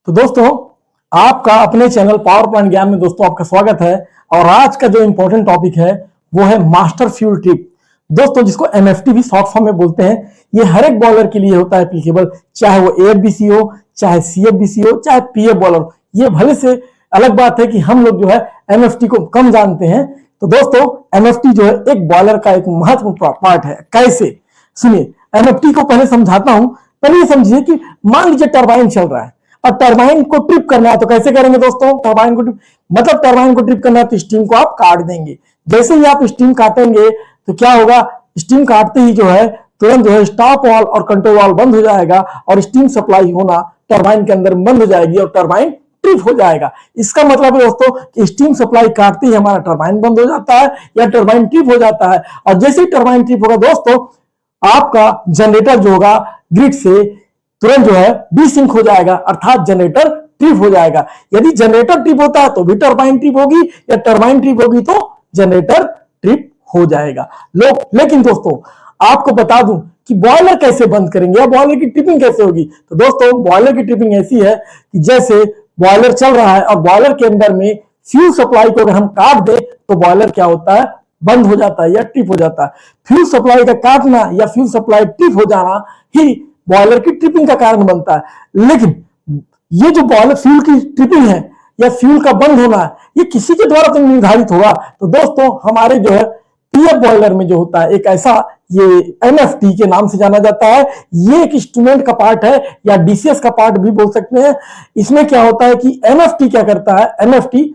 तो दोस्तों, आपका अपने चैनल पावर प्लांट ज्ञान में दोस्तों आपका स्वागत है। और आज का जो इंपॉर्टेंट टॉपिक है वो है मास्टर फ्यूल ट्रिप। दोस्तों, जिसको एमएफटी भी शॉर्ट फॉर्म में बोलते हैं, ये हर एक बॉलर के लिए होता है एप्लीकेबल, चाहे वो एएफबीसी हो, चाहे सीएफबीसी हो, चाहे पीएफ बॉलर। ये भले से अलग बात है कि हम लोग जो है एमएफटी को कम जानते हैं। तो दोस्तों, एमएफटी जो है एक बॉलर का एक महत्वपूर्ण पार्ट है। कैसे? सुनिए, एमएफटी को पहले समझाता हूं। पहले ये समझिए कि मान लीजिए टरबाइन चल रहा है और टरबाइन को ट्रिप करना है, तो कैसे करेंगे दोस्तों? टरबाइन को ट्रिप मतलब टरबाइन को ट्रिप करना है तो स्टीम को आप काट देंगे। जैसे ही आप स्टीम काटेंगे तो क्या होगा? स्टीम काटते ही जो है तुरंत जो है स्टॉप वाल्व और कंट्रोल वाल्व बंद हो जाएगा और स्टीम सप्लाई होना टरबाइन के अंदर बंद हो जाएगी और टरबाइन ट्रिप हो जाएगा। इसका मतलब है दोस्तों कि स्टीम सप्लाई काटते ही हमारा टरबाइन बंद हो जाता है या टरबाइन ट्रिप हो जाता है। और जैसे ही टरबाइन ट्रिप होगा दोस्तों, आपका जनरेटर जो होगा ग्रिड से तुरंत जो है डिसिंक हो जाएगा, अर्थात जनरेटर ट्रिप हो जाएगा। यदि जनरेटर ट्रिप होता है तो भी टरबाइन ट्रिप होगी, या टरबाइन ट्रिप होगी तो जनरेटर ट्रिप हो जाएगा। लेकिन दोस्तों, आपको बता दूं कि बॉयलर कैसे बंद करेंगे या बॉयलर की ट्रिपिंग कैसे होगी। तो दोस्तों, बॉयलर की ट्रिपिंग ऐसी है कि जैसे बॉयलर चल रहा है और बॉयलर के अंदर में फ्यूल सप्लाई को अगर हम काट दें तो बॉयलर क्या होता है? बंद हो जाता है या ट्रिप हो जाता है। फ्यूल सप्लाई का काटना या फ्यूल सप्लाई ट्रिप हो जाना ही बॉयलर की ट्रिपिंग का कारण बनता है। लेकिन ये जो बॉयलर फ्यूल की ट्रिपिंग है या फ्यूल का बंद होना है, ये किसी के द्वारा तो निर्धारित होगा। तो दोस्तों, हमारे जो है पीएफ बॉयलर में जो होता है एक ऐसा, ये एमएफटी के नाम से जाना जाता है, ये एक इंस्ट्रूमेंट का पार्ट है या डीसीएस का पार्ट भी बोल सकते हैं। इसमें क्या होता है कि एमएफटी क्या करता है? एमएफटी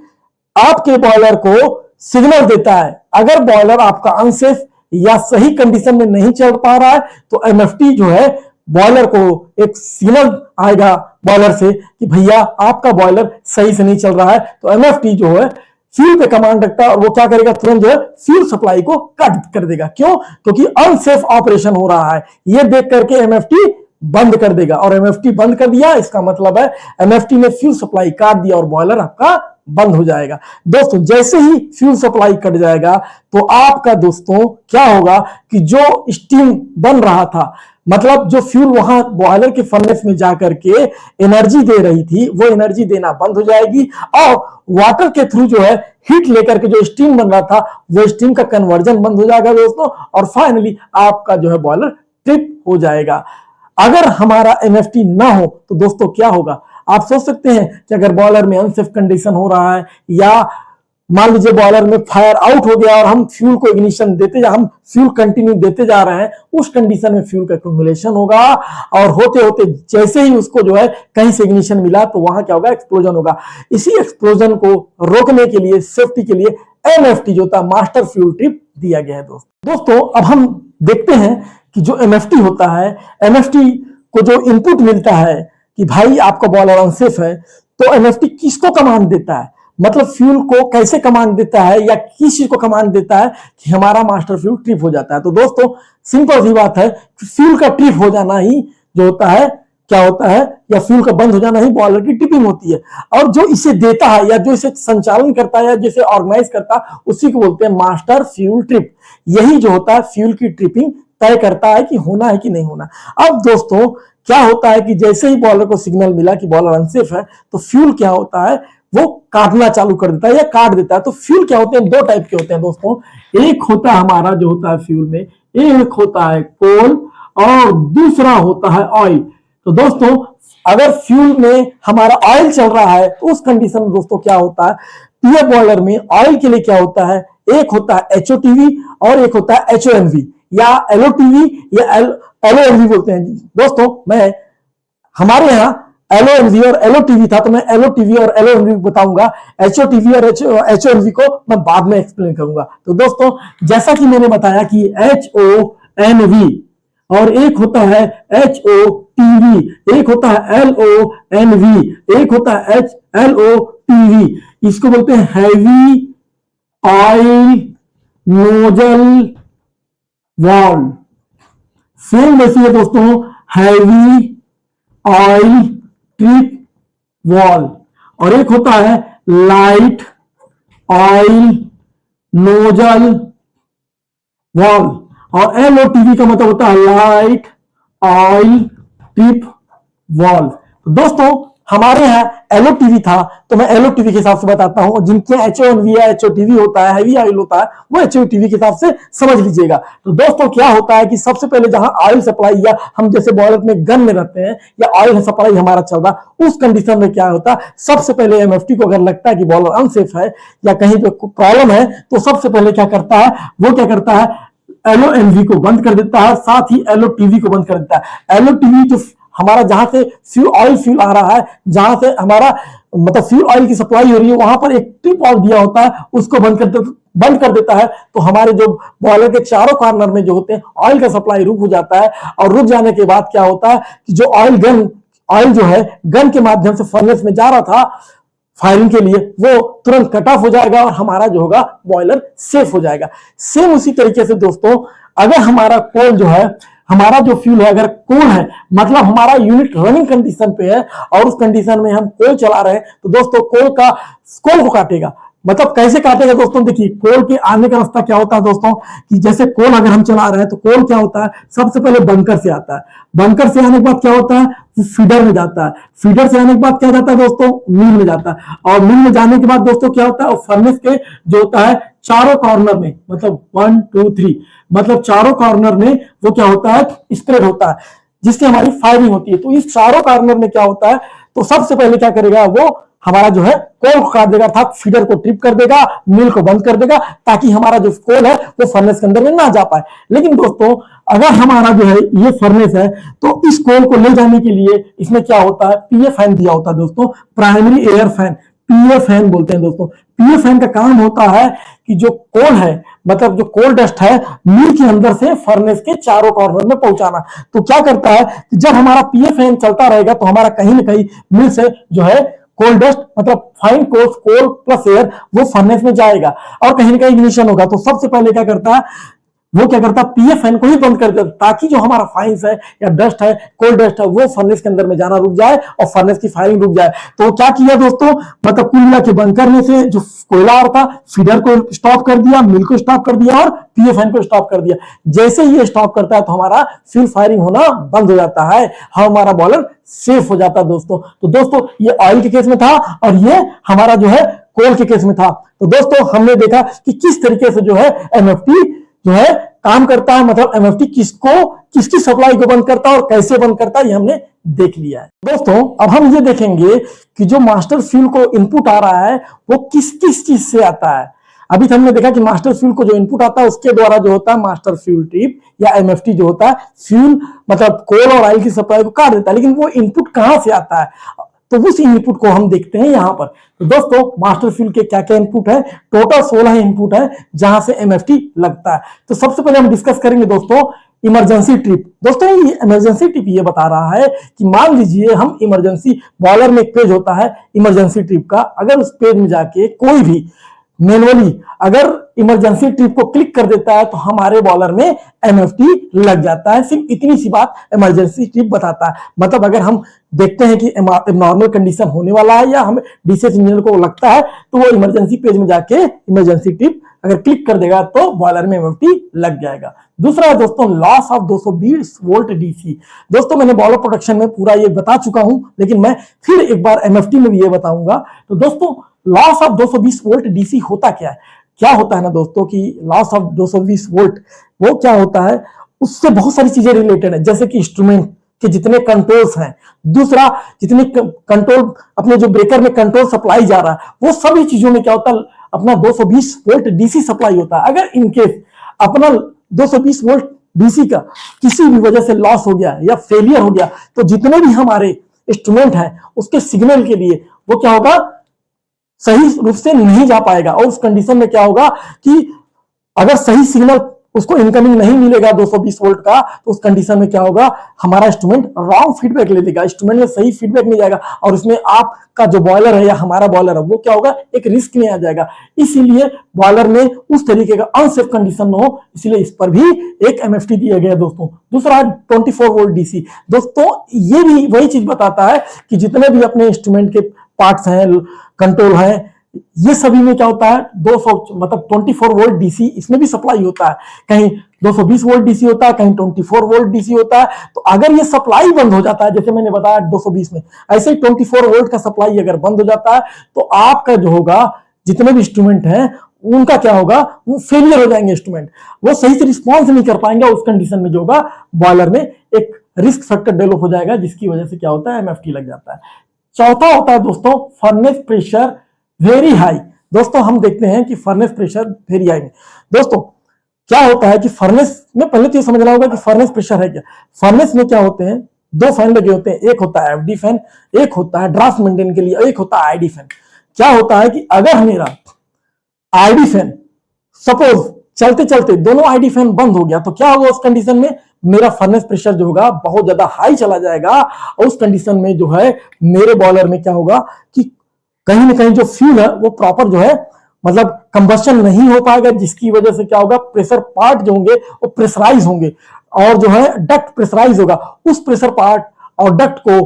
आपके बॉयलर को सिग्नल देता है। अगर बॉयलर आपका अनसेफ या सही कंडीशन में नहीं चल पा रहा है तो एमएफटी जो है बॉयलर को एक सिग्नल आएगा बॉयलर से कि भैया आपका बॉयलर सही से नहीं चल रहा है। तो एमएफटी जो है फ्यूल पे कमांड रखता है और वो क्या करेगा? तुरंत जो है फ्यूल सप्लाई को कट कर देगा। क्यों? क्योंकि अनसेफ ऑपरेशन हो रहा है। ये देख करके एमएफटी बंद कर देगा, और एमएफटी बंद कर दिया इसका मतलब है एमएफटी ने फ्यूल सप्लाई काट दिया और बॉयलर आपका बंद हो जाएगा। दोस्तों, जैसे ही फ्यूल सप्लाई कट जाएगा तो आपका दोस्तों क्या होगा कि जो स्टीम बन रहा था, मतलब जो फ्यूल वहां बॉयलर के फर्नेस में जाकर के एनर्जी दे रही थी, वो एनर्जी देना बंद हो जाएगी और वाटर के थ्रू जो है हीट लेकर के जो स्टीम बन रहा था वो स्टीम का कन्वर्जन बंद हो जाएगा दोस्तों, और फाइनली आपका जो है बॉयलर ट्रिप हो जाएगा। अगर हमारा एमएफटी ना हो तो दोस्तों क्या होगा? आप सोच सकते हैं कि अगर बॉयलर में अनसेफ कंडीशन हो रहा है या मान लीजिए बॉयलर में फायर आउट हो गया और हम फ्यूल को इग्निशन देते हम फ्यूल कंटिन्यू देते जा रहे हैं, उस कंडीशन में फ्यूल का एक्यूमुलेशन होगा और होते होते जैसे ही उसको जो है कहीं से इग्निशन मिला तो वहां क्या होगा? एक्सप्लोजन होगा। इसी एक्सप्लोजन को रोकने के लिए, सेफ्टी के लिए एमएफटी जो था मास्टर फ्यूल ट्रिप दिया गया है दोस्तों। अब हम देखते हैं कि जो एमएफटी होता है, एमएफटी को जो इनपुट मिलता है कि भाई आपका बॉयलर अनसेफ है, तो एमएफटी किसको कमांड देता है? मतलब फ्यूल को कैसे कमांड देता है या किस चीज को कमांड देता है कि हमारा मास्टर फ्यूल ट्रिप हो जाता है? तो दोस्तों, सिंपल सी बात है कि फ्यूल का ट्रिप हो जाना ही जो होता है क्या होता है, या फ्यूल का बंद हो जाना ही बॉयलर की ट्रिपिंग होती है। और जो इसे देता है या जो इसे संचालन करता है या जिसे ऑर्गेनाइज करता है, उसी को बोलते हैं मास्टर फ्यूल ट्रिप। यही जो होता है फ्यूल की ट्रिपिंग तय करता है कि होना है कि नहीं होना। अब दोस्तों, क्या होता है कि जैसे ही बॉलर को सिग्नल मिला कि बॉलर अनसेफ है तो फ्यूल क्या होता है? वो काटना चालू कर देता है या काट देता है। तो फ्यूल क्या होते हैं? दो टाइप के होते हैं दोस्तों। एक होता है हमारा जो होता है फ्यूल में, एक होता है कोल और दूसरा होता है ऑयल। तो दोस्तों, अगर फ्यूल में हमारा ऑयल चल रहा है तो उस कंडीशन में दोस्तों क्या होता है? पीएफ बॉयलर में ऑयल के लिए क्या होता है? एक होता है एचओटीवी और एक होता है एचओएमवी या एलओटीवी या एलओएमवी बोलते हैं दोस्तों। मैं हमारे यहाँ एलओएमवी और एलओटीवी था तो मैं एलओटीवी और एलओएमवी बताऊंगा। एचओटीवी और एचओएमवी को मैं बाद में एक्सप्लेन करूंगा। तो दोस्तों, जैसा कि मैंने बताया कि एचओएनवी और एक होता है एचओटीवी, एक होता है एलओएनवी, एक होता है एलओटीवी। इसको बोलते हैं heavy oil nozzle valve. Same वैसी है दोस्तों हैवी ऑयल ट्रिप वाल्व, और एक होता है लाइट ऑयल नोजल वाल्व। और एलओटीवी का मतलब होता है लाइट ऑयल ट्रिप वाल्व। तो दोस्तों, हमारे यहाँ एलओ टीवी था, तो मैं एलओ टीवी के हिसाब से बताता हूँ, जिनके HO1V या HO टीवी होता है, हैवी ऑयल होता है, वो HO टीवी के हिसाब से समझ लीजिएगा। तो दोस्तों क्या होता है कि सबसे पहले जहां ऑयल सप्लाई या हम जैसे बॉयलर में गन में रहते हैं या ऑयल सप्लाई हमारा चल रहा, उस कंडीशन में क्या होता है, सबसे पहले एमएफटी को अगर लगता है कि बॉयलर अनसेफ है या कहीं पे प्रॉब्लम है, तो सबसे पहले क्या करता है, वो क्या करता है, एलओएनवी को बंद कर देता है, साथ ही एलओ टीवी को बंद कर देता है। एलओ टीवी जो हमारा जहां से फ्यूल आ रहा है, जहां से हमारा मतलब फ्यूल ऑयल की सप्लाई हो रही है, वहां पर एक टिप ऑफ दिया होता है, उसको बंद कर देता है। तो हमारे जो बॉयलर के चारों कॉर्नर में जो होते हैं, ऑयल का सप्लाई रुक हो जाता है। और रुक जाने के बाद क्या होता है कि जो ऑयल जो है गन के माध्यम से फर्नेस में जा रहा था फायरिंग के लिए, वो तुरंत कट ऑफ हो जाएगा और हमारा जो होगा बॉयलर सेफ हो जाएगा। सेम उसी तरीके से दोस्तों, अगर हमारा कोल जो है, हमारा जो फ्यूल है, अगर कोल है मतलब हमारा यूनिट रनिंग कंडीशन पे है और उस कंडीशन में हम कोल चला रहे हैं, तो दोस्तों कोल को काटेगा। मतलब कैसे काटेगा दोस्तों, देखिए कोल के आने का रास्ता क्या होता है दोस्तों, कि जैसे कोल अगर हम चला रहे हैं तो कोल क्या होता है, सबसे पहले बंकर से आता है। बंकर से आने के बाद क्या होता है, फीडर में जाता है। फीडर से आने के बाद क्या जाता है दोस्तों, मिल में जाता है। और मिल में जाने के बाद दोस्तों क्या होता है, फर्नेस के जो होता है चारों कॉर्नर में, मतलब 1 2 3, मतलब चारों कॉर्नर में वो क्या होता है, स्प्रेड होता है, जिससे हमारी फायरिंग होती है। तो इस चारों कॉर्नर में क्या होता है, तो सबसे पहले क्या करेगा, वो हमारा जो है कोल को काट देगा, अर्थात फीडर को ट्रिप कर देगा, मिल को बंद कर देगा, ताकि हमारा जो कोल है वो फर्नेस के अंदर में ना जा पाए। लेकिन दोस्तों अगर हमारा जो है ये फर्नेस है, तो इस कोल को ले जाने के लिए इसमें क्या होता है, पीए फैन दिया होता है दोस्तों, प्राइमरी एयर फैन, पीए फैन बोलते हैं दोस्तों। पीए फैन का काम होता है कि जो कोल है, मतलब जो कोल डस्ट है, मिल के अंदर से फर्नेस के चारों कॉर्नर में पहुंचाना। तो क्या करता है कि जब हमारा पीए फैन चलता रहेगा, तो हमारा कहीं ना कहीं मिल से जो है कोल डस्ट, मतलब फाइन कोल प्लस एयर, वो फर्नेस में जाएगा और कहीं ना कहीं इग्निशन होगा। तो सबसे पहले क्या करता है, वो क्या करता है, पीए फैन को ही बंद कर देता, ताकि जो हमारा फाइन्स है या डस्ट है, कोल डस्ट है, वो फर्नेस के अंदर में जाना रुक जाए और फर्नेस की फायरिंग रुक जाए। तो क्या किया दोस्तों, मतलब कुल मिला के बंकर में से जो कोयला आ रहा था, फीडर को स्टॉप कर दिया, मिल को स्टॉप कर दिया और पीए फैन को स्टॉप कर दिया। जैसे ही ये स्टॉप करता है, तो हमारा फ्यूल फायरिंग होना बंद हो जाता है, हमारा बॉयलर सेफ हो जाता है दोस्तों। तो दोस्तों ये ऑयल के केस में था और ये हमारा जो है कोल के केस में था। तो दोस्तों हमने देखा कि किस तरीके से जो है एमएफटी जो है काम करता है, मतलब एमएफटी किसकी सप्लाई को बंद करता है और कैसे बंद करता है, ये हमने देख लिया है। दोस्तों अब हम ये देखेंगे कि जो मास्टर फ्यूल को इनपुट आ रहा है, वो किस किस चीज से आता है। अभी तो हमने देखा कि मास्टर फ्यूल को जो इनपुट आता है, उसके द्वारा जो होता है मास्टर फ्यूल ट्रिप या एमएफटी जो होता है, फ्यूल मतलब कोल और ऑयल की सप्लाई को काट देता है। लेकिन वो इनपुट कहां से आता है, तो उस इनपुट को हम देखते हैं यहां पर। तो दोस्तों मास्टर फ्यूल के क्या क्या इनपुट है, टोटल 16 इनपुट है जहां से एमएफटी लगता है। तो सबसे पहले हम डिस्कस करेंगे दोस्तों इमरजेंसी ट्रिप। दोस्तों ये इमरजेंसी ट्रिप ये बता रहा है कि मान लीजिए हम इमरजेंसी, बॉयलर में एक पेज होता है इमरजेंसी ट्रिप का, अगर उस पेज में जाके कोई भी मैनुअली अगर इमरजेंसी ट्रिप को क्लिक कर देता है, तो हमारे बॉयलर में एमएफटी लग जाता है। सिर्फ इतनी सी बात इमरजेंसी ट्रिप बताता है। मतलब अगर हम देखते हैं कि नॉर्मल कंडीशन होने वाला है या हमें डीसीएस इंजीनियर को लगता है, तो वो इमरजेंसी पेज में जाके इमरजेंसी ट्रिप अगर क्लिक कर देगा, तो बॉयलर में एमएफटी लग जाएगा। दूसरा है दोस्तों लॉस ऑफ 220 वोल्ट डीसी। दोस्तों मैंने बॉयलर प्रोटेक्शन में पूरा ये बता चुका हूं, लेकिन मैं फिर एक बार एमएफटी में भी ये बताऊंगा। तो दोस्तों लॉस ऑफ 220 वोल्ट डीसी होता क्या है, क्या होता है ना दोस्तों कि लॉस ऑफ 220 वोल्ट वो क्या होता है, उससे बहुत सारी चीजें रिलेटेड है, जैसे कि इंस्ट्रूमेंट के जितने कंट्रोल्स हैं, दूसरा जितने कंट्रोल अपने जो ब्रेकर में कंट्रोल सप्लाई जा रहा है, वो सभी चीजों में क्या होता है, अपना 220 वोल्ट डीसी सप्लाई होता है। अगर इनकेस अपना 220 वोल्ट डीसी का किसी भी वजह से लॉस हो गया या फेलियर हो गया, तो जितने भी हमारे इंस्ट्रूमेंट हैं उसके सिग्नल के लिए वो क्या होगा, सही रूप से नहीं जा पाएगा। और उस कंडीशन में क्या होगा कि अगर सही सिग्नल उसको इनकमिंग नहीं मिलेगा 220 वोल्ट का, तो उस कंडीशन में क्या होगा, हमारा इंस्ट्रूमेंट रॉन्ग फीडबैक ले लेगा, इंस्ट्रूमेंट में सही फीडबैक नहीं जाएगा और उसमें आपका जो बॉयलर है या हमारा बॉयलर है वो क्या होगा, एक रिस्क में आ जाएगा। इसीलिए बॉयलर में उस तरीके का अनसेफ कंडीशन न हो, इसलिए इस पर भी एक एमएफटी दिया गया दोस्तों। दूसरा 24 वोल्ट डीसी। दोस्तों ये भी वही चीज बताता है कि जितने भी अपने इंस्ट्रूमेंट के पार्ट्स हैं, कंट्रोल हैं, ये सभी में क्या होता है 200 मतलब 24 वोल्ट डीसी इसमें भी सप्लाई होता है, कहीं 220 वोल्ट डीसी होता है, कहीं 24 वोल्ट डीसी होता है। तो अगर ये सप्लाई बंद हो जाता है, जैसे मैंने बताया 220 में, ऐसे ही 24 वोल्ट का सप्लाई अगर बंद हो जाता है तो आपका जो होगा जितने भी इंस्ट्रूमेंट हैं उनका क्या होगा, वो फेलियर हो जाएंगे इंस्ट्रूमेंट, वो सही से रिस्पॉन्स नहीं कर पाएंगे। उस कंडीशन में जो होगा बॉयलर में एक रिस्क फैक्टर डेवलप हो जाएगा, जिसकी वजह से क्या होता है एमएफटी लग जाता है। चौथा होता है दोस्तों फर्नेस प्रेशर वेरी हाई। दोस्तों हम देखते हैं कि फर्नेस प्रेशर वेरी हाई में दोस्तों क्या होता है कि फर्नेस में पहले तो ये समझना होगा कि फर्नेस प्रेशर है क्या। फर्नेस में क्या होते हैं, दो फैन लगे होते हैं, एक होता है एफडी फैन, एक होता है ड्राफ्ट मेंटेन के लिए, एक होता है आईडी फैन। क्या होता है कि अगर मेरा आईडी फैन सपोज चलते चलते दोनों आईडी फैन बंद हो गया तो क्या होगा, उस कंडीशन में मेरा फर्नेस प्रेशर जो होगा बहुत ज्यादा हाई चला जाएगा। और उस कंडीशन में जो है मेरे बॉयलर में क्या होगा कि कहीं ना कहीं जो फ्यूल है वो प्रॉपर जो है मतलब कंबस्शन नहीं हो पाएगा, जिसकी वजह से क्या होगा प्रेशर पार्ट जो होंगे वो प्रेशराइज होंगे और जो है डक्ट प्रेशराइज होगा। उस प्रेशर पार्ट और डक्ट को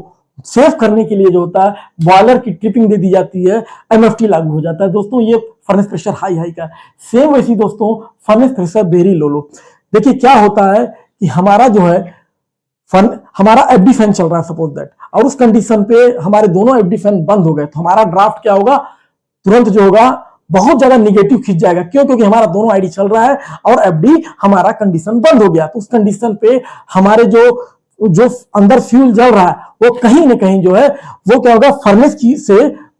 सेव करने के लिए जो होता है बॉयलर की ट्रिपिंग दे दी जाती है, एमएफटी लागू हो जाता है। दोस्तों ये फर्नेस प्रेशर हाई हाई का। सेम वैसी दोस्तों फर्नेस प्रेशर वेरी लो लो। देखिए क्या होता है कि हमारा जो है हमारा एफडी फैन चल रहा है सपोज दैट, और उस कंडीशन पे हमारे दोनों एफडी फैन बंद हो गए तो हमारा ड्राफ्ट क्या होगा, तुरंत जो होगा बहुत ज्यादा निगेटिव खींच जाएगा। क्यों? क्योंकि हमारा दोनों आईडी चल रहा है और एफडी हमारा कंडीशन बंद हो गया। तो उस कंडीशन पे हमारे जो अंदर फ्यूल जल रहा है वो कहीं ना कहीं जो है वो क्या होगा फर्नेस की से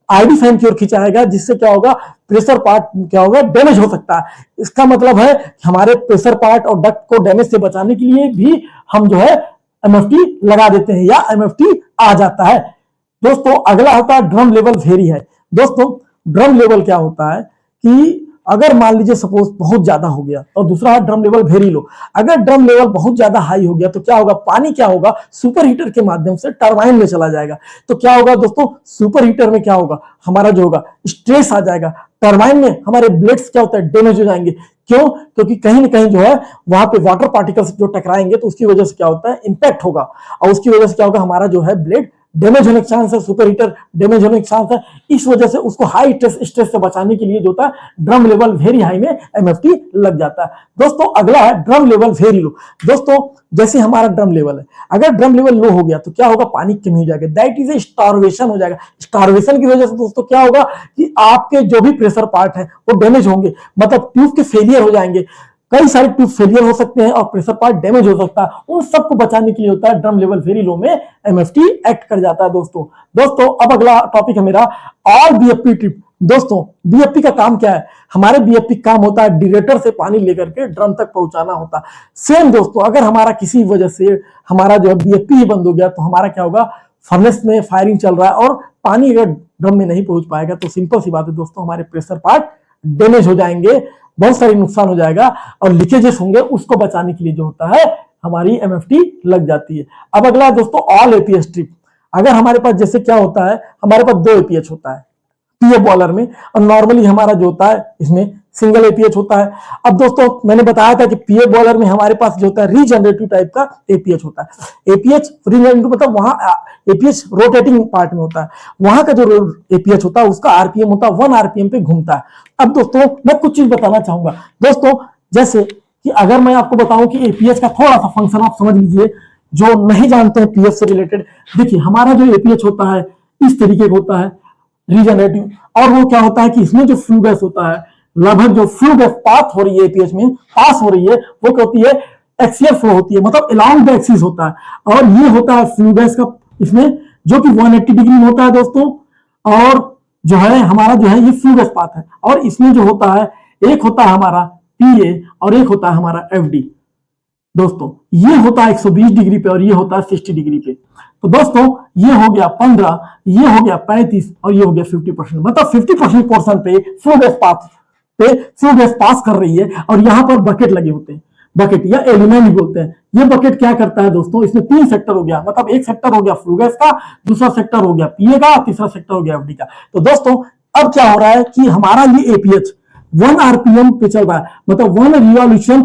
आईडी फैन की ओर खिंचाएगा, जिससे क्या होगा प्रेशर पार्ट क्या होगा डैमेज हो सकता है। इसका मतलब है हमारे प्रेशर पार्ट और डक्ट को डैमेज से बचाने के लिए भी हम जो है एमएफटी लगा देते हैं या एमएफटी आ जाता है। दोस्तों अगला होता है ड्रम लेवल वेरी है। दोस्तों ड्रम लेवल क्या होता है कि अगर मान लीजिए सपोज बहुत ज्यादा हो गया, और दूसरा है ड्रम लेवल वेरी लो। अगर ड्रम लेवल बहुत ज्यादा हाई हो गया तो क्या होगा, पानी क्या होगा सुपर हीटर के माध्यम से टरबाइन में चला जाएगा। तो क्या होगा दोस्तों, सुपर हीटर में क्या होगा, हमारा जो होगा स्ट्रेस आ जाएगा, टरबाइन में हमारे ब्लेड्स क्या होता है डैमेज हो जाएंगे। क्यों? क्योंकि कहीं ना कहीं जो है वहां पे वाटर पार्टिकल्स जो टकराएंगे तो उसकी वजह से क्या होता है इंपैक्ट होगा, और उसकी वजह से क्या होगा हमारा जो है ब्लेड डैमेज होने के चांस है, सुपर हीटर डैमेज होने के चांस है। इस वजह से उसको हाई स्ट्रेस से बचाने के लिए जो होता है ड्रम लेवल वेरी हाई में एमएफटी लग जाता है। दोस्तों अगला है ड्रम लेवल वेरी लो। दोस्तों जैसे हमारा ड्रम लेवल है, अगर ड्रम लेवल लो हो गया तो क्या होगा, पानी की कमी हो जाएगी, दैट इज ए स्टार्वेशन हो जाएगा। स्टार्वेशन की वजह से दोस्तों क्या होगा कि आपके जो भी प्रेशर पार्ट है वो डैमेज होंगे, मतलब ट्यूब के फेलियर हो जाएंगे, कई सारे ट्यूब फेलियर हो सकते हैं और प्रेशर पार्ट डैमेज हो सकता है। उन सबको बचाने के लिए होता है ड्रम लेवल वेरी लो में एमएफटी एक्ट कर जाता है। दोस्तों अब अगला टॉपिक है मेरा ऑल बीएफपी ट्रिप। दोस्तों बीएफपी का काम क्या है, हमारे बीएफपी काम होता है डिरेटर से पानी लेकर के ड्रम तक पहुंचाना होता है। सेम दोस्तों अगर हमारा किसी वजह से हमारा जो बीएफपी ही बंद हो गया तो हमारा क्या होगा, फर्नेस में फायरिंग चल रहा है और पानी अगर ड्रम में नहीं पहुंच पाएगा तो सिंपल सी बात है दोस्तों हमारे प्रेशर पार्ट डैमेज हो जाएंगे, बहुत सारी नुकसान हो जाएगा और लीकेजेस होंगे। उसको बचाने के लिए जो होता है हमारी एमएफटी लग जाती है। अब अगला दोस्तों ऑल एपीएच ट्रिप। अगर हमारे पास जैसे क्या होता है, हमारे पास 2 एपीएच होता है पीएफ बॉयलर में, और नॉर्मली हमारा जो होता है इसमें सिंगल एपीएच होता है। अब दोस्तों मैंने बताया था कि पीएफ बॉयलर में हमारे पास जो होता है रीजनरेटिव टाइप का एपीएच होता है। एपीएच रीजनरेटिव मतलब वहां एपीएच रोटेटिंग पार्ट में होता है, वहां का जो एपीएच होता है उसका आरपीएम होता है 1 आरपीएम पे घूमता है। अब दोस्तों मैं कुछ चीज बताना चाहूंगा दोस्तों, जैसे कि अगर मैं आपको बताऊं कि एपीएच का थोड़ा सा फंक्शन आप समझ लीजिए, जो नहीं जानते हैं पीएफ से रिलेटेड। देखिए हमारा जो एपीएच होता है इस तरीके का होता है रीजनरेटिव, और वो क्या होता है कि इसमें जो फ्लू गैस होता है, लगभग जो फ्लू गैस पास हो रही है एपीएच में पास हो रही है वो क्या होती है एक्सियल फ्लो होती है, मतलब अलोंग द एक्सिस होता है। और ये होता है फ्लू गैस का इसमें जो कि 180 डिग्री में होता है दोस्तों, और जो है हमारा जो है ये फ्लू गैस पाथ है। और इसमें जो होता है एक होता है हमारा पीए और एक होता है हमारा एफडी। दोस्तों ये होता है 120 डिग्री पे और ये होता है 60 डिग्री पे। तो दोस्तों ये हो गया 15, ये हो गया 35 और ये हो गया 50%, मतलब 50% पोर्शन पे फ्लू गैस पास कर रही है। और यहाँ पर बकेट लगे होते हैं, बकेट या एलिमेंट भी बोलते हैं। ये बकेट क्या करता है दोस्तों, इसमें 3 सेक्टर हो गया, मतलब एक सेक्टर हो गया फ्लू गैस का, दूसरा सेक्टर हो गया पीए का, तीसरा सेक्टर हो गया एफडी का। तो दोस्तों अब क्या हो रहा है कि हमारा ये एपीएच 1 आरपीएम पे चल रहा है, मतलब 1 रिवॉल्यूशन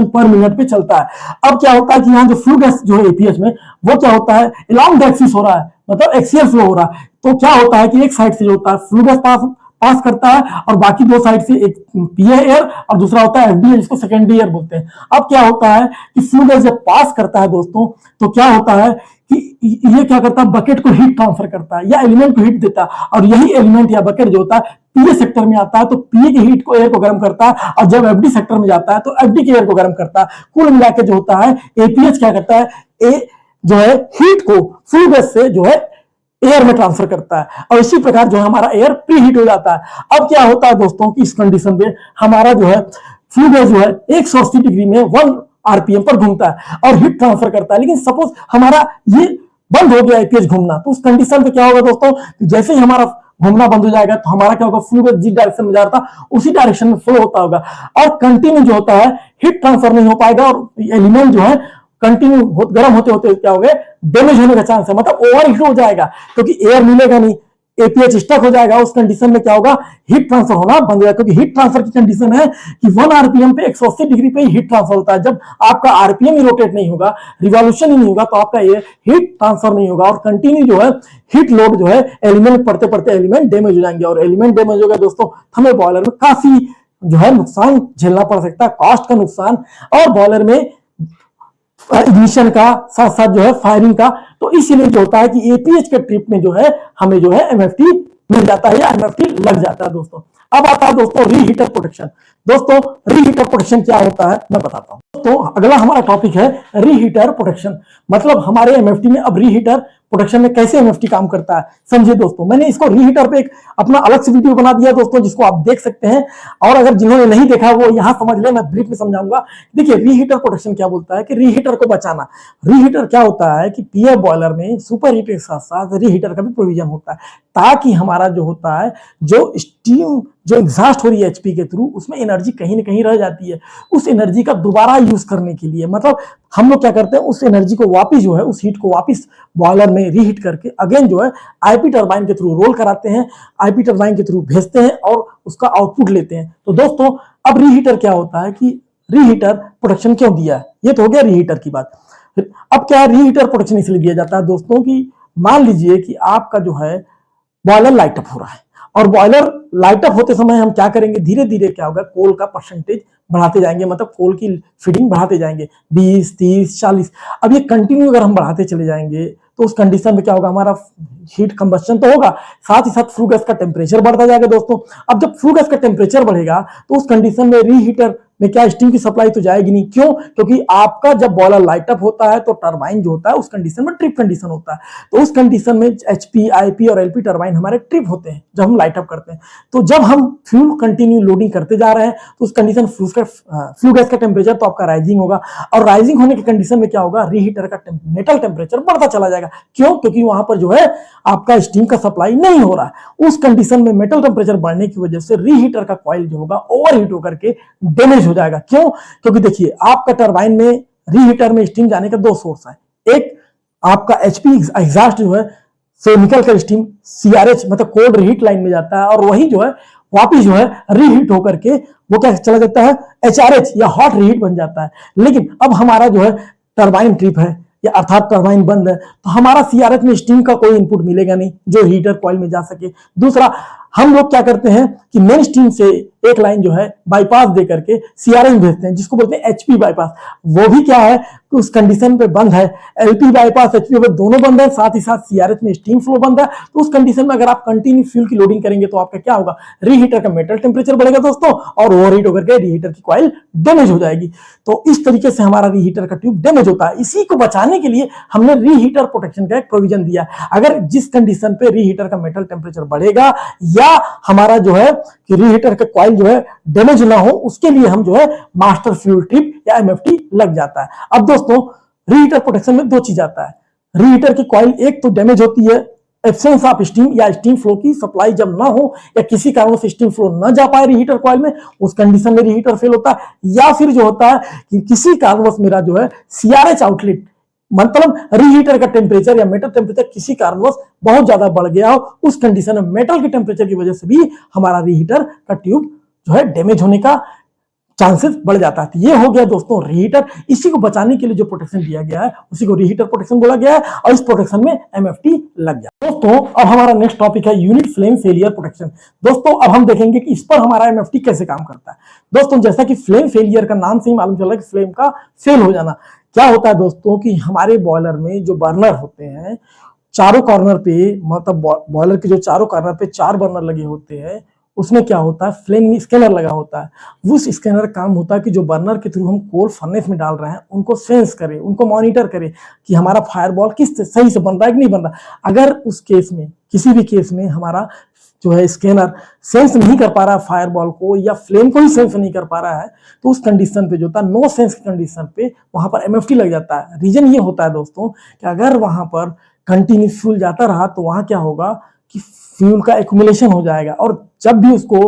पर मिनट पे चलता है। अब क्या होता है कि यहाँ जो फ्लू गैस जो है एपीएच में वो क्या होता है अलोंग द एक्सिस हो रहा है, मतलब एक्सियल फ्लो हो रहा है, तो क्या होता है कि एक साइड से जो होता है फ्लू गैस पास करता है और बाकी दो साइड से एक पीए एयर और दूसरा होता है एफडी जिसको सेकेंडरी एयर बोलते हैं। अब क्या होता है कि फ्लू गैस जब पास करता है दोस्तों, तो क्या होता है कि ये क्या करता है, बकेट को हीट ट्रांसफर करता है या एलिमेंट को हीट देता है, और यही एलिमेंट या बकेट जो होता है पीए सेक्टर में आता है तो पीए की हीट को एयर को गर्म करता है, और जब एफडी सेक्टर में जाता है तो एफडी के एयर को गर्म करता है। कुल मिलाकर जो होता है एपीएच क्या करता है, ए जो है हीट को फ्लू गैस से जो है एयर में ट्रांसफर करता है, और इसी प्रकार जो है हमारा एयर प्री हीट हो जाता है। अब क्या होता है दोस्तों कि इस कंडीशन में हमारा जो है फ्लू गैस जो है 180 डिग्री में 1 आरपीएम पर घूमता है और हीट ट्रांसफर करता है। लेकिन सपोज हमारा ये बंद हो गया एपीएच घूमना, तो उस कंडीशन पे क्या होगा दोस्तों, जैसे ही हमारा घूमना बंद हो जाएगा तो हमारा क्या होगा, फ्लू गैस जिस डायरेक्शन में जा रहा था उसी डायरेक्शन में फ्लो होता होगा, और कंटिन्यू जो होता है हीट ट्रांसफर नहीं हो पाएगा, और एलिमेंट जो है कंटिन्यू गर्म होते होते क्या हो गए, डैमेज होने का चांस है, मतलब ओवर हीट हो जाएगा क्योंकि एयर मिलेगा नहीं, एपीएच स्टक हो जाएगा। उस कंडीशन में क्या होगा, हीट ट्रांसफर होना बंद हो जाएगा, क्योंकि हीट ट्रांसफर की कंडीशन है कि 1 आरपीएम पे 180 डिग्री पे हीट ट्रांसफर होता है। जब आपका आरपीएम ही रोटेट नहीं होगा, रिवॉल्यूशन ही नहीं होगा, तो आपका ये हीट ट्रांसफर नहीं होगा और कंटिन्यू जो है हीट लोड जो है एलिमेंट पढ़ते पढ़ते एलिमेंट डैमेज हो जाएंगे, और एलिमेंट डैमेज होगा दोस्तों हमें बॉयलर में काफी जो है नुकसान झेलना पड़ सकता है, कॉस्ट का नुकसान, और बॉयलर में इग्निशन का साथ साथ जो है फायरिंग का। तो इसीलिए जो होता है कि एपीएच के ट्रिप में जो है हमें जो है एमएफटी मिल जाता है या एमएफटी लग जाता है दोस्तों। अब आता है दोस्तों रीहीटर प्रोटेक्शन। दोस्तों रीहीटर प्रोटेक्शन क्या होता है मैं बताता हूं। तो अगला हमारा टॉपिक है रीहीटर प्रोटेक्शन, मतलब हमारे एमएफटी में अब रीहीटर प्रोटेक्शन में कैसे एमएफटी काम करता है समझिए दोस्तों। मैंने इसको रीहीटर पे एक अपना अलग से वीडियो बना दिया दोस्तों, जिसको आप देख सकते हैं, और अगर जिन्होंने नहीं देखा वो यहां समझ ले, मैं ब्रीफ में समझाऊंगा। देखिए रीहीटर प्रोटेक्शन क्या बोलता है कि रीहीटर को बचाना। रीहीटर क्या होता है कि पीएफ बॉयलर में सुपर हीटर के साथ साथ रीहीटर का भी प्रोविजन होता है, ताकि हमारा जो होता है जो स्टीम जो एग्जॉस्ट हो रही है एचपी के थ्रू, उसमें एनर्जी कहीं ना कहीं रह जाती है, उस एनर्जी का दोबारा यूज करने के लिए, मतलब हम लोग क्या करते हैं उस एनर्जी को वापस जो है उस हीट को वापस बॉयलर में रीहीट करके अगेन जो है आईपी टरबाइन के थ्रू रोल कराते हैं, आईपी टरबाइन के थ्रू भेजते हैं और उसका आउटपुट लेते हैं। तो दोस्तों अब रीहीटर क्या होता है कि रीहीटर प्रोटेक्शन क्यों दिया है, ये तो हो गया रीहीटर की बात। अब क्या है रीहीटर प्रोटेक्शन इसलिए दिया जाता है दोस्तों कि मान लीजिए कि आपका जो है बॉयलर लाइट अप हो रहा है, और बॉयलर लाइट अप होते समय हम क्या करेंगे, धीरे धीरे क्या होगा कोल का परसेंटेज बढ़ाते जाएंगे, मतलब कोल की फीडिंग बढ़ाते जाएंगे 20, 30, 40। अब ये कंटिन्यू अगर हम बढ़ाते चले जाएंगे तो उस कंडीशन में क्या होगा, हमारा हीट कंबस्शन तो होगा, साथ ही साथ फ्लू गैस का टेम्परेचर बढ़ता जाएगा दोस्तों। अब जब फ्लू गैस का टेम्परेचर बढ़ेगा तो उस कंडीशन में रीहीटर में क्या स्टीम की सप्लाई तो जाएगी नहीं, क्यों, क्योंकि आपका जब बॉयलर लाइट अप होता है तो टरबाइन जो होता है उस कंडीशन में ट्रिप कंडीशन होता है, तो उस कंडीशन में एचपी, आईपी और एलपी टरबाइन हमारे ट्रिप होते हैं जब हम लाइट अप करते हैं। तो जब हम फ्यूल कंटिन्यू लोडिंग करते जा रहे हैं तो उस कंडीशन फ्लू गैस का टेम्परेचर तो आपका राइजिंग होगा, और राइजिंग होने की कंडीशन में क्या होगा, रीहीटर का मेटल टेम्परेचर बढ़ता चला जाएगा, क्यों, क्योंकि वहां पर जो है आपका स्टीम का सप्लाई नहीं हो रहा है। उस कंडीशन में मेटल टेम्परेचर बढ़ने की वजह से रीहीटर का कॉइल जो होगा ओवरहीट होकर के डैमेज हो जाएगा, क्यों, क्योंकि देखिए आपका टरबाइन में रीहीटर में स्टीम जाने का दो सोर्स है, एक आपका एचपी एग्जॉस्ट जो है से निकल कर स्टीम सीआरएच मतलब कोल्ड रीहीट लाइन में जाता है, और वही जो है वापिस जो है रीहीट होकर के वो क्या चला जाता है एचआरएच या हॉट रीहीट बन जाता है। लेकिन अब हमारा जो है टरबाइन ट्रिप है या अर्थात टरबाइन बंद है, तो हमारा सीआरएच में स्टीम का कोई इनपुट मिलेगा नहीं जो हीटर कॉइल में जा सके। दूसरा हम लोग क्या करते हैं कि मेन स्टीम से एक लाइन जो है बाईपास दे करके सीआरएच भेजते हैं, जिसको बोलते हैं एचपी बाईपास। वो भी क्या है कि उस कंडीशन पे बंद है, एलपी बाईपास एचपी बाईपास दोनों बंद है, साथ ही साथ सीआरएच में स्टीम फ्लो बंद है। तो उस कंडीशन में अगर आप कंटिन्यू फ्यूल की लोडिंग करेंगे तो आपका क्या होगा, रीहीटर का मेटल टेम्परेचर बढ़ेगा दोस्तों, और ओवरहीट होकर के रीहीटर की कॉइल डैमेज हो जाएगी। तो इस तरीके से हमारा रीहीटर का ट्यूब डैमेज होता है। इसी को बचाने के लिए हमने रीहीटर प्रोटेक्शन का एक प्रोविजन दिया। अगर जिस कंडीशन पे रीहीटर का मेटल टेम्परेचर बढ़ेगा या हमारा जो है कि रीहीटर का कॉइल जो है डैमेज ना हो, उसके लिए हम जो है मास्टर फ्यूल ट्रिप या एमएफटी लग जाता है। अब दोस्तों रीहीटर प्रोटेक्शन में दो चीज आता है, रीहीटर की कॉइल एक तो डैमेज होती है एब्सेंस ऑफ स्टीम या स्टीम फ्लो की सप्लाई जब ना हो या किसी कारण से स्टीम फ्लो ना जा पाए रीहीटर कॉइल में, उस कंडीशन में रीहीटर फेल होता है। या फिर जो होता है कि किसी कारणवश मेरा जो है सीआरएच आउटलेट मतलब रीहीटर का टेम्परेचर या मेटल टेम्परेचर किसी कारणवश बहुत ज्यादा बढ़ गया हो, उस कंडीशन में मेटल के टेम्परेचर की वजह से भी हमारा रीहीटर का ट्यूब जो है डैमेज होने का चांसेस बढ़ जाता है। तो ये हो गया दोस्तों रीहीटर। इसी को बचाने के लिए जो प्रोटेक्शन दिया गया है उसी को रीहीटर प्रोटेक्शन बोला गया है और इस प्रोटेक्शन में एमएफटी लग गया। दोस्तों अब हमारा नेक्स्ट टॉपिक है यूनिट फ्लेम फेलियर प्रोटेक्शन। दोस्तों अब हम देखेंगे कि इस पर हमारा एमएफटी कैसे काम करता है। दोस्तों जैसा कि फ्लेम फेलियर का नाम से ही मालूम चल रहा है कि फ्लेम का फेल हो जाना। क्या होता है दोस्तों कि हमारे बॉयलर में जो बर्नर होते हैं चारों कॉर्नर पे, मतलब बॉयलर के जो चारों कॉर्नर पे 4 बर्नर लगे होते हैं, उसमें क्या होता है फ्लेम स्कैनर लगा होता है। उस स्कैनर का काम होता है कि जो बर्नर के थ्रू हम कोल फर्नेस में डाल रहे हैं उनको सेंस करे, उनको मॉनिटर करे कि हमारा फायरबॉल किस सही से बन रहा है कि नहीं बन रहा। अगर उस केस में, किसी भी केस में हमारा जो है स्कैनर सेंस नहीं कर पा रहा है फायरबॉल को या फ्लेम को ही सेंस नहीं कर पा रहा है, तो उस कंडीशन पे जो होता है नो सेंस की कंडीशन पे वहां पर एमएफटी लग जाता है। रीजन ये होता है दोस्तों कि अगर वहां पर कंटिन्यू फ्यूल जाता रहा तो वहां क्या होगा कि फ्यूल का एक्यूमुलेशन हो जाएगा और जब भी उसको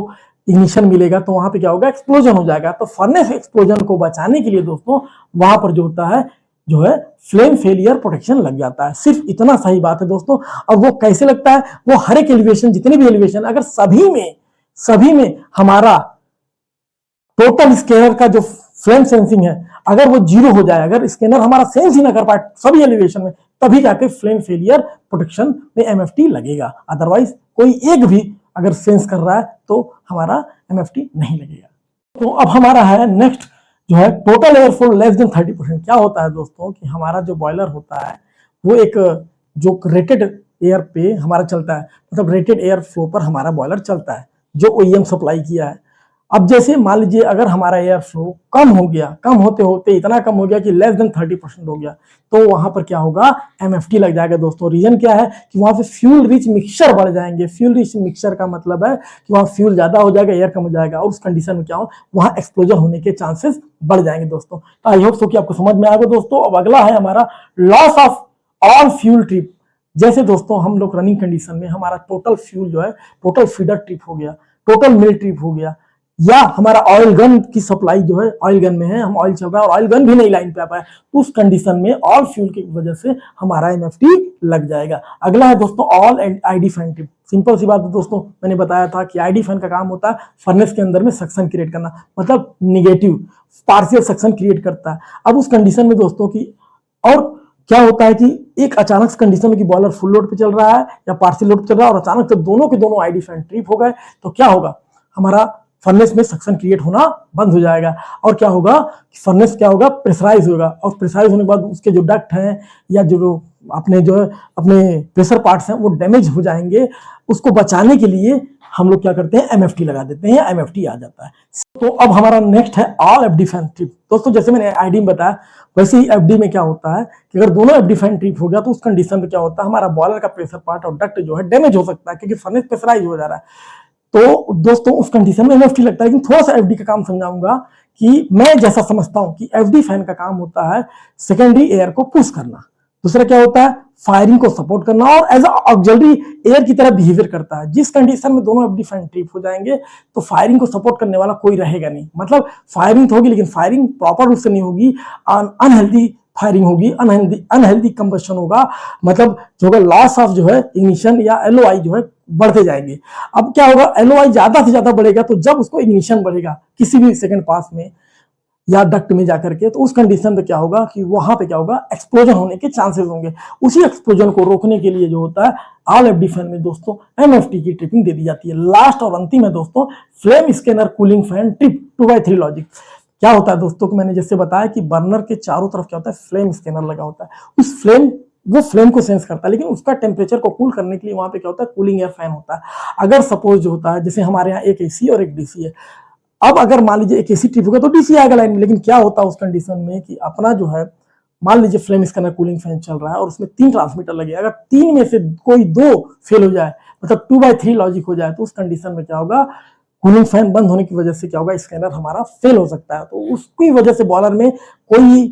इग्निशन मिलेगा तो वहां पे क्या होगा एक्सप्लोजन हो जाएगा। तो फर्नेस एक्सप्लोजन को बचाने के लिए दोस्तों वहां पर जो होता है जो है फ्लेम फेलियर प्रोटेक्शन लग जाता है। सिर्फ इतना सही बात है दोस्तों। अब वो कैसे लगता है, वो हर एक एलिवेशन, जितने भी एलिवेशन, अगर सभी में हमारा टोटल स्कैनर का जो फ्लेम सेंसिंग है अगर वो 0 हो जाए, अगर स्कैनर हमारा सेंस ही ना कर पाए सभी एलिवेशन में, तभी जाके फ्लेम फेलियर प्रोटेक्शन में एमएफटी लगेगा। अदरवाइज कोई एक भी अगर सेंस कर रहा है तो हमारा एमएफटी नहीं लगेगा। तो अब हमारा है नेक्स्ट जो है total air flow less than 30%। क्या होता है दोस्तों कि हमारा जो बॉयलर होता है वो एक जो रेटेड एयर पे हमारा चलता है, मतलब रेटेड एयर फ्लो पर हमारा बॉयलर चलता है जो ओईएम सप्लाई किया है। अब जैसे मान लीजिए अगर हमारा एयर फ्लो कम हो गया, कम होते होते इतना कम हो गया कि लेस देन 30% हो गया, तो वहां पर क्या होगा एमएफटी लग जाएगा दोस्तों। रीजन क्या है कि वहां पे फ्यूल रिच मिक्सचर बढ़ जाएंगे। फ्यूल रिच मिक्सचर का मतलब है कि वहां फ्यूल ज्यादा हो जाएगा, एयर कम हो जाएगा और उस कंडीशन में क्या हो वहां एक्सप्लोजन होने के चांसेस बढ़ जाएंगे दोस्तों। तो आई होप सो कि आपको समझ में आएगा दोस्तों। अब अगला है हमारा loss of all fuel trip. जैसे दोस्तों हम लोग रनिंग कंडीशन में हमारा टोटल फ्यूल जो है, टोटल फीडर ट्रिप हो गया, टोटल मिल ट्रिप हो गया, या हमारा ऑयल गन की सप्लाई जो है ऑयल गन में है, हम ऑयल चल रहा है और ऑयल गन भी नहीं लाइन पे आ पाए, तो उस कंडीशन में ऑल फ्यूल की वजह से हमारा एमएफटी लग जाएगा। अगला है दोस्तों all ID fan trip. Simple सी बात है दोस्तों, मैंने बताया था कि आईडी फैन का काम होता है फर्नेस के अंदर में सक्शन क्रिएट करना, मतलब निगेटिव पार्शियल सक्शन क्रिएट करता है। अब उस कंडीशन में दोस्तों की और क्या होता है कि एक अचानक से कंडीशन में कि बॉयलर फुल लोड पे चल रहा है या पार्शियल लोड पे चल रहा है और अचानक से दोनों के दोनों आईडी फैन ट्रिप हो गए, तो क्या होगा हमारा फर्नेस में सक्शन क्रिएट होना बंद हो जाएगा और क्या होगा फर्नेस क्या होगा प्रेशराइज होगा और प्रेशराइज होने के बाद उसके जो डक्ट हैं या जो अपने प्रेशर पार्ट्स हैं वो डैमेज हो जाएंगे। उसको बचाने के लिए हम लोग क्या करते हैं एमएफटी लगा देते हैं, एमएफटी आ जाता है। तो अब हमारा नेक्स्ट है ऑल एफडी फैन ट्रिप। दोस्तों जैसे मैंने आईडी में बताया वैसे ही एफडी में क्या होता है कि अगर दोनों एफडी फैन ट्रिप हो गया तो उस कंडीशन में क्या होता है हमारा बॉयलर का प्रेशर पार्ट और डक्ट जो है डैमेज हो सकता है क्योंकि फर्नेस प्रेशराइज हो जा रहा है। तो दोस्तों उस कंडीशन में एमएफटी लगता है। लेकिन थोड़ा सा एफडी का काम समझाऊंगा कि मैं जैसा समझता हूं कि एफडी फैन का काम होता है सेकेंडरी एयर को पुश करना, दूसरा क्या होता है फायरिंग को सपोर्ट करना और एज ऑक्सिलरी एयर की तरह बिहेवियर करता है। जिस कंडीशन में दोनों एफडी फैन ट्रिप हो जाएंगे तो फायरिंग को सपोर्ट करने वाला कोई रहेगा नहीं, मतलब फायरिंग तो होगी लेकिन फायरिंग प्रॉपर रूप से नहीं होगी, अनहेल्दी फायरिंग होगी, अनहेल्दी कंबशन होगा, मतलब जो होगा लॉस ऑफ जो है इग्निशन या एलओआई जो है बढ़ते जाएंगे। अब क्या होगा एलओआई ज्यादा से ज्यादा बढ़ेगा तो जब उसको इग्निशन बढ़ेगा किसी भी सेकंड पास में या डक्ट में जाकर के, तो उस कंडीशन पे क्या होगा कि वहां पे क्या होगा एक्सप्लोजन होने के चांसेस होंगे। उसी एक्सप्लोजन को रोकने के लिए जो होता है ऑल एफडी फैन में दोस्तों एमएफटी की ट्रिपिंग दे दी जाती है। लास्ट और अंतिम है दोस्तों flame scanner cooling fan trip 2x3 logic. क्या होता है दोस्तों कि मैंने जैसे बताया कि बर्नर के चारों तरफ क्या होता है फ्लेम स्कैनर लगा होता है, उस वो फ्लेम को सेंस करता है लेकिन उसका टेम्परेचर को कूल करने के लिए वहां पे क्या होता है कूलिंग एयर फैन होता है। अगर सपोज जो होता है जैसे हमारे यहाँ एक एसी और एक डीसी है, अब अगर मान लीजिए एक एसी ट्रिप होगा तो डीसी आएगा लाइन में, लेकिन क्या होता है उस कंडीशन में कि अपना जो है मान लीजिए फ्लेम स्कैनर कूलिंग फैन चल रहा है और उसमें 3 ट्रांसमीटर लगे, अगर 3 में से कोई 2 फेल हो जाए मतलब 2x3 लॉजिक हो जाए तो उस कंडीशन में क्या होगा कूलिंग फैन बंद होने की वजह से क्या होगा स्कैनर हमारा फेल हो सकता है। तो उसकी वजह से बॉयलर में कोई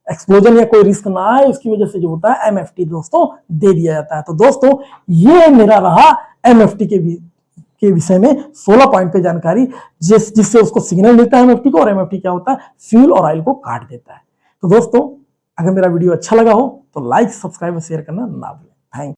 एक्सप्लोजन या कोई रिस्क ना आए उसकी वजह से जो होता है एमएफटी दोस्तों दे दिया जाता है। तो दोस्तों ये मेरा रहा एमएफटी के विषय में 16 पॉइंट पे जानकारी जिससे उसको सिग्नल मिलता है एमएफटी को, और एमएफटी क्या होता है फ्यूल और ऑयल को काट देता है। तो दोस्तों अगर मेरा वीडियो अच्छा लगा हो तो लाइक सब्सक्राइब और शेयर करना ना भूलें।